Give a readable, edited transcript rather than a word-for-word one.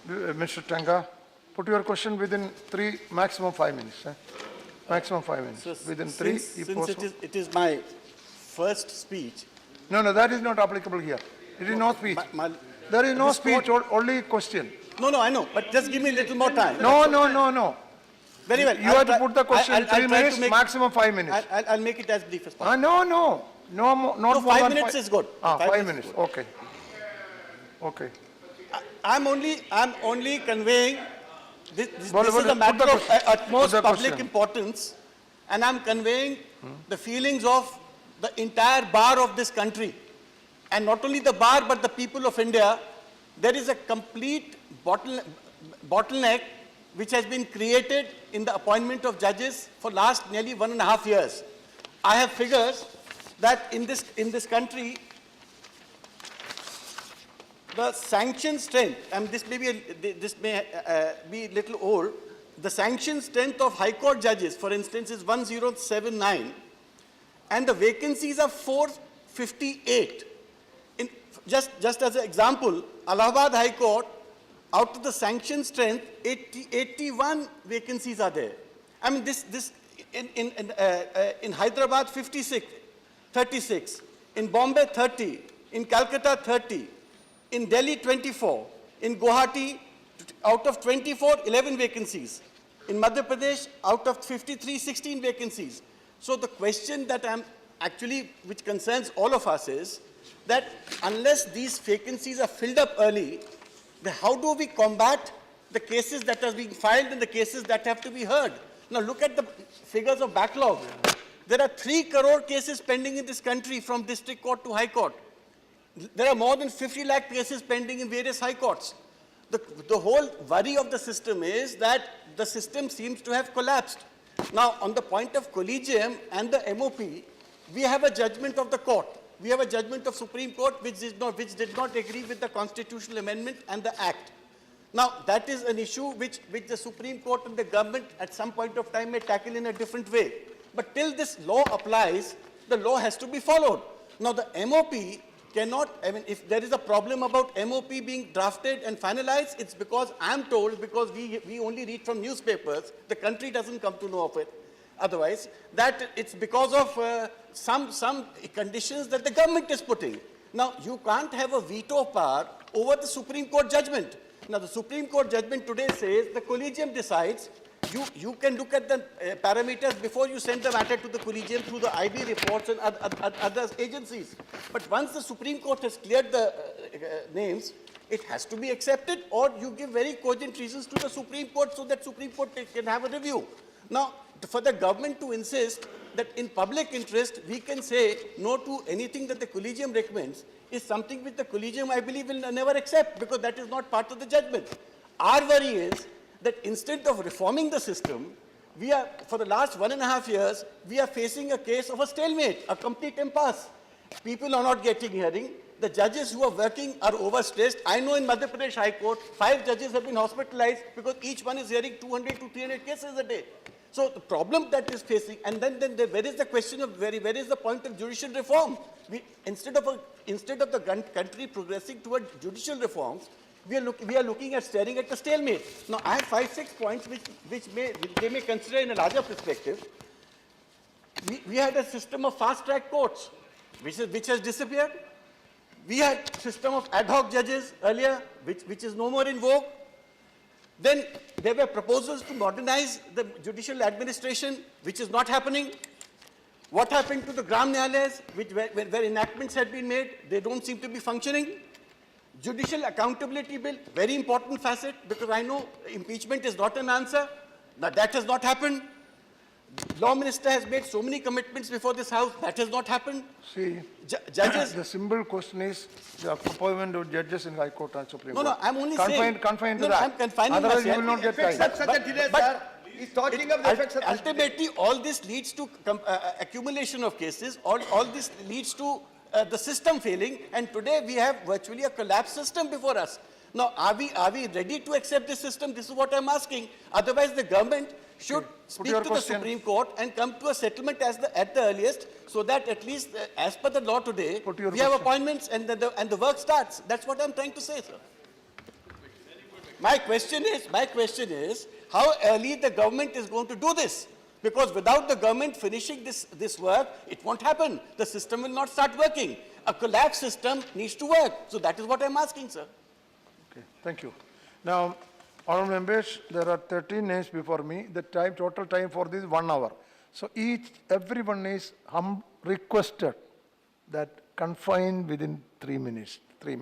Mr. Tankha, put your question within maximum 5 minutes. Maximum 5 minutes. So within since it is my first speech. No, that is not applicable here. It is no speech. There is no speech, only question. No, I know, but just give me a little more time. No. Very well. You have to put the question in 3 minutes, maximum 5 minutes. I'll make it as brief as possible. No, not more 5 minutes is good. 5 minutes, okay. I'm only conveying this is a matter the of utmost public question. importance, and I'm conveying the feelings of the entire bar of this country, and not only the bar but the people of India. There is a complete bottleneck which has been created in the appointment of judges for last nearly 1.5 years. I have figures that in this country, the sanction strength, and this may be a little old, the sanction strength of High Court judges, for instance, is 1079, and the vacancies are 458. Just as an example, Allahabad High Court, out of the sanction strength, 81 vacancies are there. I mean, in Hyderabad, 36, in Bombay, 30, in Calcutta, 30, in Delhi, 24, in Guwahati, out of 24, 11 vacancies. In Madhya Pradesh, out of 53, 16 vacancies. So the question that which concerns all of us is that unless these vacancies are filled up early, how do we combat the cases that are being filed and the cases that have to be heard? Now look at the figures of backlog. There are 3 crore cases pending in this country from district court to high court. There are more than 50 lakh cases pending in various high courts. The whole worry of the system is that the system seems to have collapsed. Now, on the point of collegium and the MOP, we have a judgment of the court. We have a judgment of Supreme Court which did not agree with the constitutional amendment and the act. Now, that is an issue which the Supreme Court and the government at some point of time may tackle in a different way. But till this law applies, the law has to be followed. Now, the MOP cannot, if there is a problem about MOP being drafted and finalized, it's because I'm told, because we only read from newspapers, the country doesn't come to know of it. Otherwise, that it's because of some conditions that the government is putting. Now, you can't have a veto power over the Supreme Court judgment. Now, the Supreme Court judgment today says the collegium decides. You can look at the parameters before you send the matter to the collegium through the IB reports and other agencies. But once the Supreme Court has cleared the names, it has to be accepted, or you give very cogent reasons to the Supreme Court so that Supreme Court can have a review. Now, for the government to insist that in public interest we can say no to anything that the collegium recommends is something which the collegium, I believe, will never accept, because that is not part of the judgment. Our worry is that instead of reforming the system, for the last 1.5 years, we are facing a case of a stalemate, a complete impasse. People are not getting hearing. The judges who are working are overstressed. I know in Madhya Pradesh High Court, 5 judges have been hospitalized because each one is hearing 200 to 300 cases a day. So the problem that is facing, and then where is the question of where is the point of judicial reform? Instead of the country progressing toward judicial reforms, we are looking at staring at the stalemate. Now, I have 5-6 points which they may consider in a larger perspective. We had a system of fast-track courts, which has disappeared. We had a system of ad hoc judges earlier, which is no more in vogue. Then there were proposals to modernize the judicial administration, which is not happening. What happened to the Gram Nyayalayas, where enactments had been made? They don't seem to be functioning. Judicial accountability bill, very important facet, because I know impeachment is not an answer. Now, that has not happened. Law Minister has made so many commitments before this House. That has not happened. See, judges. The simple question is the appointment of judges in High Court and Supreme Court. No, I'm only saying. Confined to that. I'm confining Otherwise, myself. you will not get time. Such a delay, sir. He's talking of the effects of ultimately, all this leads to accumulation of cases. All this leads to the system failing. And today we have virtually a collapsed system before us. Now, are we ready to accept this system? This is what I'm asking. Otherwise, the government should speak to the Supreme Court and come to a settlement at the earliest, so that at least as per the law today, we have appointments and the work starts. That's what I'm trying to say, sir. My question is, how early the government is going to do this? Because without the government finishing this work, it won't happen. The system will not start working. A collapsed system needs to work. So that is what I'm asking, sir. Okay, thank you. Now, honorable members, there are 13 names before me. The total time for this is 1 hour. So everyone is requested that confined within 3 minutes.